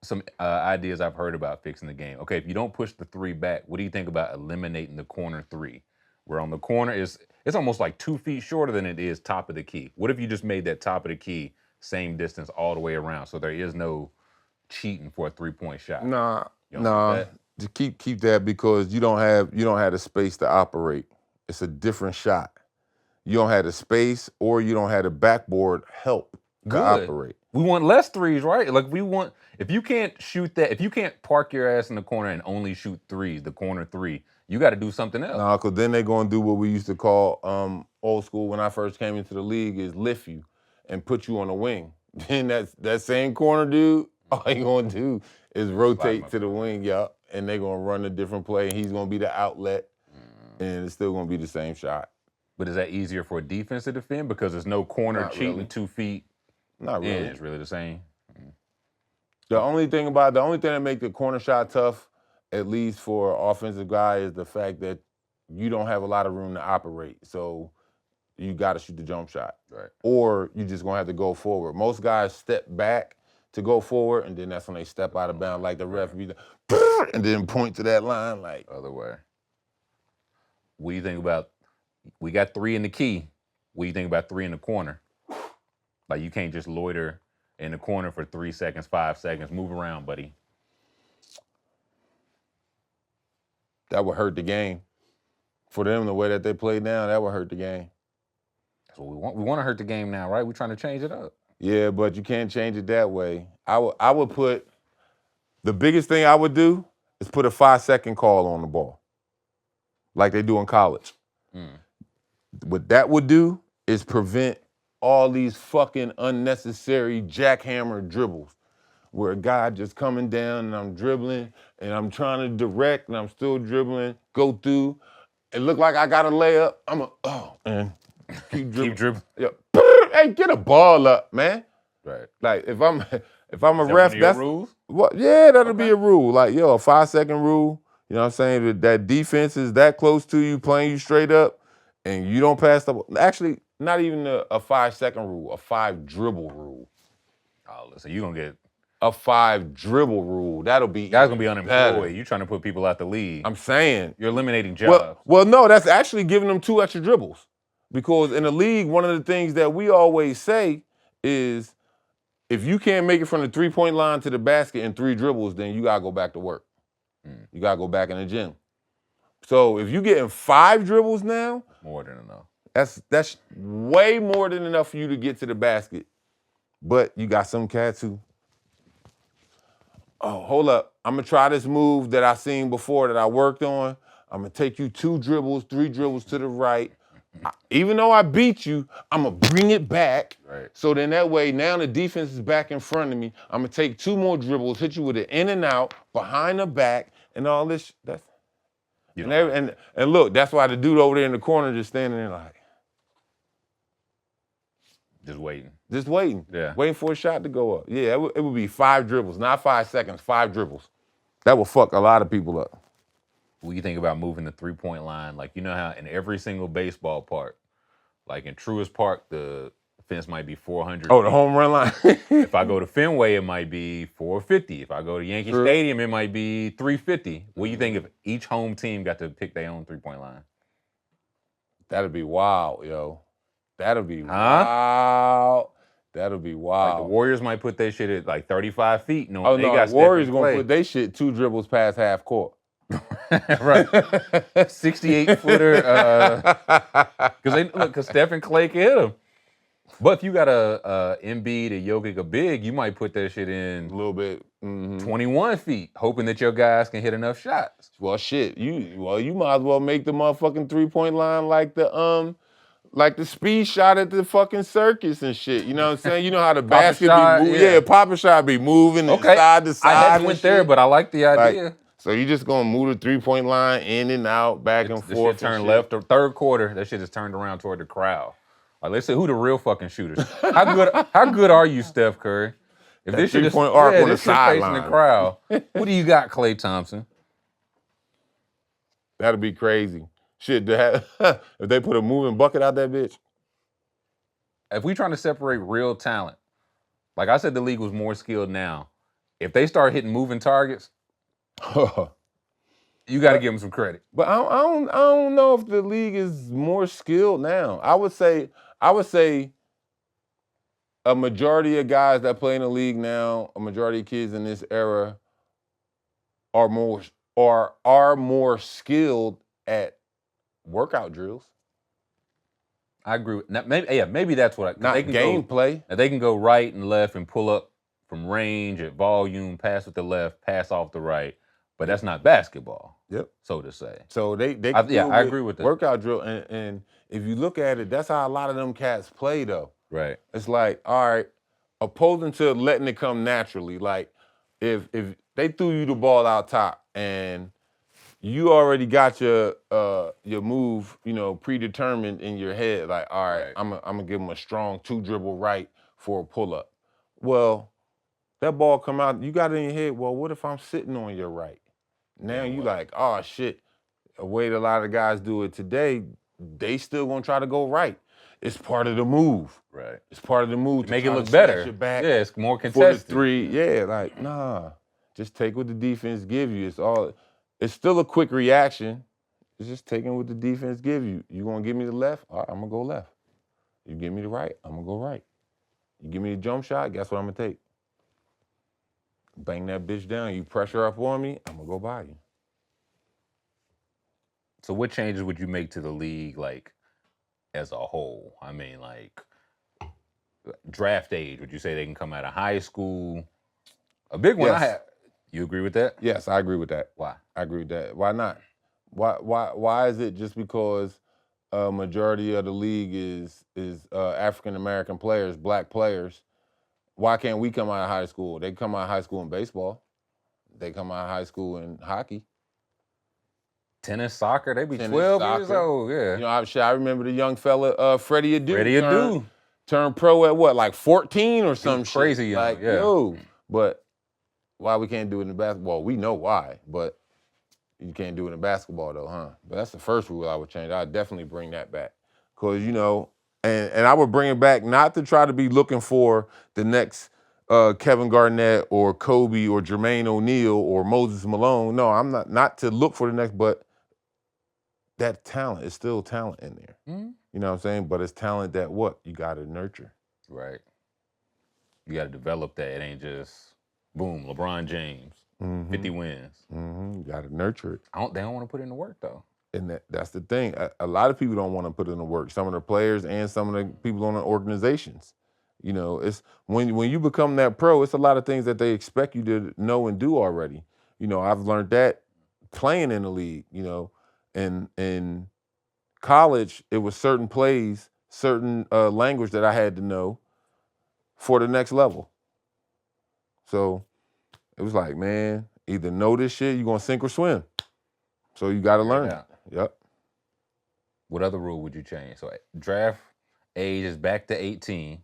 some ideas I've heard about fixing the game. Okay, if you don't push the three back, what do you think about eliminating the corner three? Where on the corner it's almost like 2 feet shorter than it is top of the key. What if you just made that top of the key same distance all the way around, so there is no cheating for a 3-point shot? Nah, You don't think that? to keep that because you don't have the space to operate. It's a different shot. You don't have the space or you don't have the backboard help to operate. We want less threes, right? Like if you can't shoot that, if you can't park your ass in the corner and only shoot threes, the corner three, you got to do something else. Nah, because then they're going to do what we used to call old school when I first came into the league is lift you and put you on a wing. Then that same corner dude, all he going to do is rotate to the wing, yup, and they're going to run a different play, and he's going to be the outlet, and it's still going to be the same shot. But is that easier for a defense to defend because there's no corner cheating really. 2 feet? Not really. It's really the same. The only thing that make the corner shot tough, at least for an offensive guy, is the fact that you don't have a lot of room to operate. So you got to shoot the jump shot. Right. Or you just going to have to go forward. Most guys step back to go forward, and then that's when they step out of bounds like the ref, and then point to that line like. Other way. What do you think about, we got 3 in the key. What do you think about 3 in the corner? Like, you can't just loiter in the corner for 3 seconds, 5 seconds. Move around, buddy. That would hurt the game. For them, the way that they play now, that would hurt the game. That's what we want. We want to hurt the game now, right? We're trying to change it up. Yeah, but you can't change it that way. I would put, the biggest thing I would do is put a 5-second call on the ball, like they do in college. What that would do is prevent all these fucking unnecessary jackhammer dribbles where a guy just coming down and I'm dribbling and I'm trying to direct and I'm still dribbling, go through. It look like I got a layup. And keep dribbling. Keep dribbling. Yeah. Hey, get a ball up, man. Right. Like if I'm a Is ref, that one of your that's rules? what. Yeah, that'll be a rule. Like a 5-second rule. You know what I'm saying? That defense is that close to you, playing you straight up, and you don't pass the. Actually, not even a 5-second rule, a 5 dribble rule. Oh, listen, you're gonna get a 5 dribble rule. That'll be. Guys gonna be unemployed. Better. You trying to put people out the league. I'm saying you're eliminating jobs. Well, no, that's actually giving them 2 extra dribbles. Because in the league, one of the things that we always say is if you can't make it from the 3-point line to the basket in 3 dribbles, then you gotta go back to work. You gotta go back in the gym. So if you're getting 5 dribbles now, more than enough. That's way more than enough for you to get to the basket. But you got some cats who, hold up, I'm gonna try this move that I seen before that I worked on. I'm gonna take you 2 dribbles, 3 dribbles to the right. Even though I beat you, I'm gonna bring it back. Right. So then that way, now the defense is back in front of me. I'm gonna take 2 more dribbles, hit you with an in and out, behind the back, and all this. And look, that's why the dude over there in the corner just standing there like. Just waiting. Just waiting. Yeah. Waiting for a shot to go up. Yeah, it would be 5 dribbles, not 5 seconds, 5 dribbles. That would fuck a lot of people up. What do you think about moving the 3-point line? Like, you know how in every single baseball park, like in Truist Park, the fence might be 400. Oh, the home run line. If I go to Fenway, it might be 450. If I go to Yankee Stadium, it might be 350. What do you think if each home team got to pick their own 3-point line? That'd be wild, yo. That'd be wild. That'd be wild. Like the Warriors might put their shit at like 35 feet. No, the Warriors gonna put their shit 2 dribbles past half court. Right. 68-footer. Because Steph and Clay can hit them. But if you got a Embiid, a Jokic, a big, you might put that shit in a little bit, 21 feet, hoping that your guys can hit enough shots. Well, shit, you might as well make the motherfucking 3-point line like the speed shot at the fucking circus and shit. You know what I'm saying? You know how the basket be moving? Yeah, pop-up shot be moving side to side. I haven't went there, but I like the idea. Like, so you just gonna move the 3-point line in and out, back and forth. Shit turn left or third quarter. That shit is turned around toward the crowd. Like, let's see who the real fucking shooters. How good are you, Steph Curry? If this shit is arc on the facing sideline, the crowd, what do you got, Klay Thompson? That'd be crazy. Shit, if they put a moving bucket out that bitch. If we trying to separate real talent, like I said, the league was more skilled now. if they start hitting moving targets, you got to give them some credit. But I don't know if the league is more skilled now. I would say a majority of guys that play in the league now, a majority of kids in this era are more skilled at workout drills. I agree with that. Maybe that's what Not gameplay. They can go right and left and pull up from range at volume, pass with the left, pass off the right. But that's not basketball. Yep. So to say. So they I agree with that. Workout drill, and if you look at it, that's how a lot of them cats play though. Right. It's like, all right, opposing to letting it come naturally. Like if they threw you the ball out top and you already got your move, predetermined in your head. Like, all right, I'm gonna give him a strong 2-dribble right for a pull up. Well, that ball come out, you got it in your head. Well, what if I'm sitting on your right? Now you like, oh shit. The way that a lot of guys do it today, they still gonna try to go right. It's part of the move. Right. It's part of the move to make it look better. Your back yeah, it's more contested. For the 3. Yeah, like nah. Just take what the defense give you. It's still a quick reaction. It's just taking what the defense give you. You gonna give me the left? All right, I'm gonna go left. You give me the right, I'm gonna go right. You give me a jump shot, guess what I'm gonna take? Bang that bitch down. You pressure up on me, I'm gonna go by you. So what changes would you make to the league, like, as a whole? I mean, like, draft age, would you say they can come out of high school? A big one Yes. You agree with that? Yes, I agree with that. Why? I agree with that. Why not? Why is it just because a majority of the league is African American players, black players? Why can't we come out of high school? They come out of high school in baseball. They come out of high school in hockey. Tennis, soccer, they be 12 years old, yeah. I remember the young fella, Freddie Adu. Freddie Adu. Turned pro at what, like 14 or some shit? Crazy young, like, yeah. Yo, but why we can't do it in basketball? We know why, but you can't do it in basketball though, huh? But that's the first rule I would change. I'd definitely bring that back. Because, and I would bring it back not to try to be looking for the next Kevin Garnett or Kobe or Jermaine O'Neal or Moses Malone. No, I'm not to look for the next, but that talent is still talent in there. Mm-hmm. You know what I'm saying? But it's talent that what? You got to nurture. Right. You got to develop that. It ain't just, boom, LeBron James, 50 wins. You got to nurture it. They don't want to put in the work, though. And that's the thing. A lot of people don't want to put in the work. Some of the players and some of the people on the organizations. It's when you become that pro, it's a lot of things that they expect you to know and do already. I've learned that playing in the league, and in college, it was certain plays, certain language that I had to know for the next level. So it was like, man, either know this shit, you're going to sink or swim. So you got to learn it. Yep. What other rule would you change? So draft age is back to 18.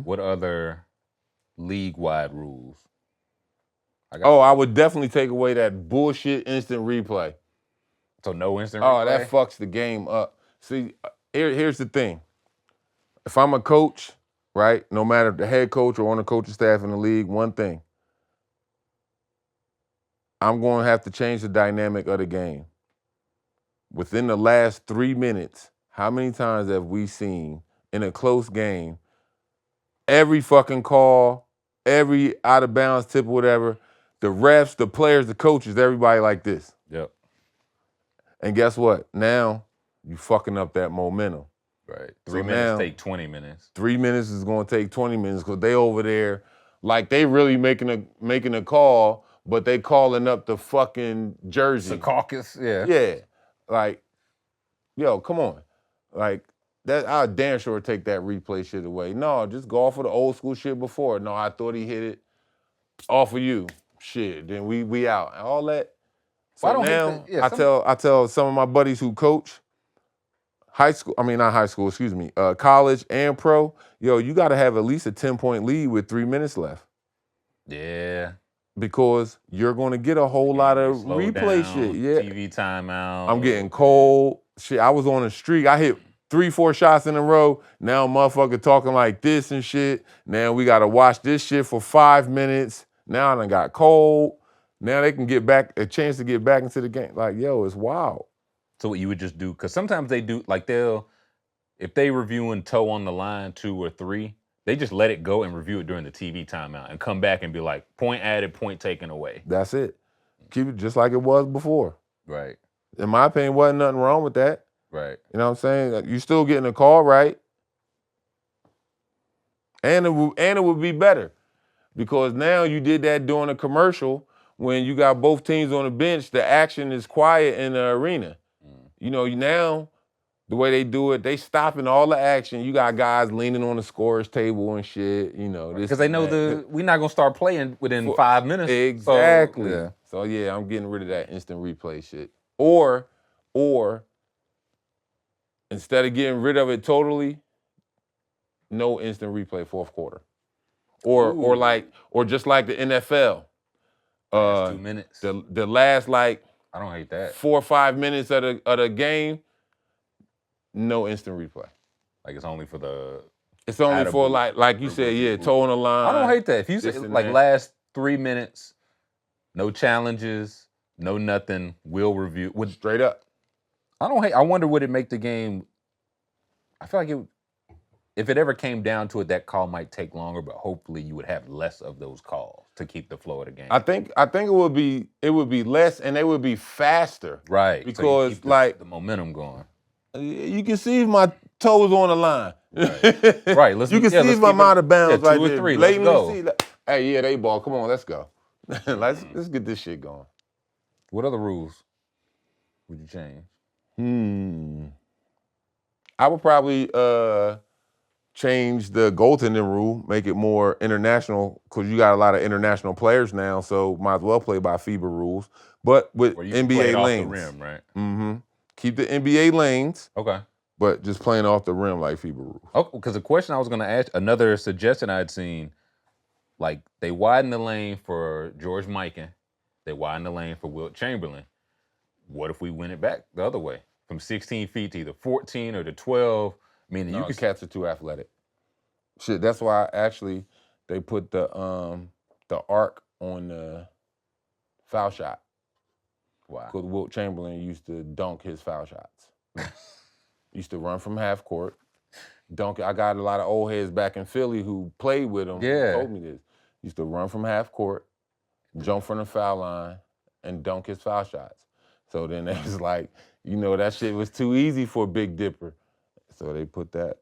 What other league-wide rules? I would definitely take away that bullshit instant replay. So no instant replay? Oh, that fucks the game up. See, here's the thing. If I'm a coach, right, no matter the head coach or on the coaching staff in the league, one thing, I'm going to have to change the dynamic of the game. Within the last 3 minutes, how many times have we seen in a close game, every fucking call, every out of bounds tip or whatever, the refs, the players, the coaches, everybody like this. Yep. And guess what? Now you fucking up that momentum. Right. 3 minutes take 20 minutes. 3 minutes is going to take 20 minutes because they over there like they really making a call, but they calling up the fucking jersey. The caucus, yeah. Yeah. Like, yo, come on. Like, that I'll damn sure take that replay shit away. No, just go off of the old school shit before. No, I thought he hit it off of you. Shit. Then we out. All that. So now I tell some of my buddies who coach college and pro, yo, you got to have at least a 10-point lead with 3 minutes left. Yeah. Because you're going to get a whole lot of replay shit. Yeah. TV timeout. I'm getting cold. Shit, I was on a streak. I hit 3-4 shots in a row. Now motherfucker talking like this and shit. Now we got to watch this shit for 5 minutes. Now I done got cold. Now they can get back a chance to get back into the game. Like, yo, it's wild. So what you would just do, because sometimes they do, like if they reviewing toe on the line 2 or 3, they just let it go and review it during the TV timeout and come back and be like, point added, point taken away. That's it. Keep it just like it was before. Right. In my opinion, wasn't nothing wrong with that. Right. You know what I'm saying? You still getting the call right. And it would be better because now you did that during a commercial when you got both teams on the bench, the action is quiet in the arena. You know, now the way they do it, they stopping all the action. You got guys leaning on the scorer's table and shit, you know. Because they know we're not going to start playing within 5 minutes. Exactly. So, yeah. So, yeah, I'm getting rid of that instant replay shit. Or instead of getting rid of it totally, no instant replay fourth quarter. Or just like the NFL. Last 2 minutes. The last I don't hate that. 4 or 5 minutes of the game, no instant replay. Like it's only for the. It's only for like you said, yeah, toe on the line. I don't hate that. If you say like last 3 minutes, no challenges, no nothing, we'll review. Straight up. I don't hate. I wonder would it make the game. I feel like if it ever came down to it, that call might take longer, but hopefully you would have less of those calls to keep the flow of the game. I think it would be less and they would be faster. Right. Because so the momentum going. You can see if my toes on the line. Right. You can see if I'm out of bounds right 2 or there. 3. Let's go. Hey, yeah, they ball. Come on, let's go. let's get this shit going. What other rules would you change? I would probably change the goaltending rule, make it more international, because you got a lot of international players now, so might as well play by FIBA rules. But with NBA lanes. Off the rim, right? Mm-hmm. Keep the NBA lanes. Okay. But just playing off the rim like FIBA rules. Oh, because the question I was going to ask, another suggestion I'd seen, like they widen the lane for George Mikan, they widen the lane for Wilt Chamberlain. What if we win it back the other way, from 16 feet to either 14 or to 12? Meaning you could. Cats are too athletic. Shit, that's why actually they put the arc on the foul shot. Wow. Because Wilt Chamberlain used to dunk his foul shots. Used to run from half court, dunk. I got a lot of old heads back in Philly who played with him. Yeah. Who told me this. Used to run from half court, jump from the foul line, and dunk his foul shots. So then it was like, that shit was too easy for Big Dipper. So they put that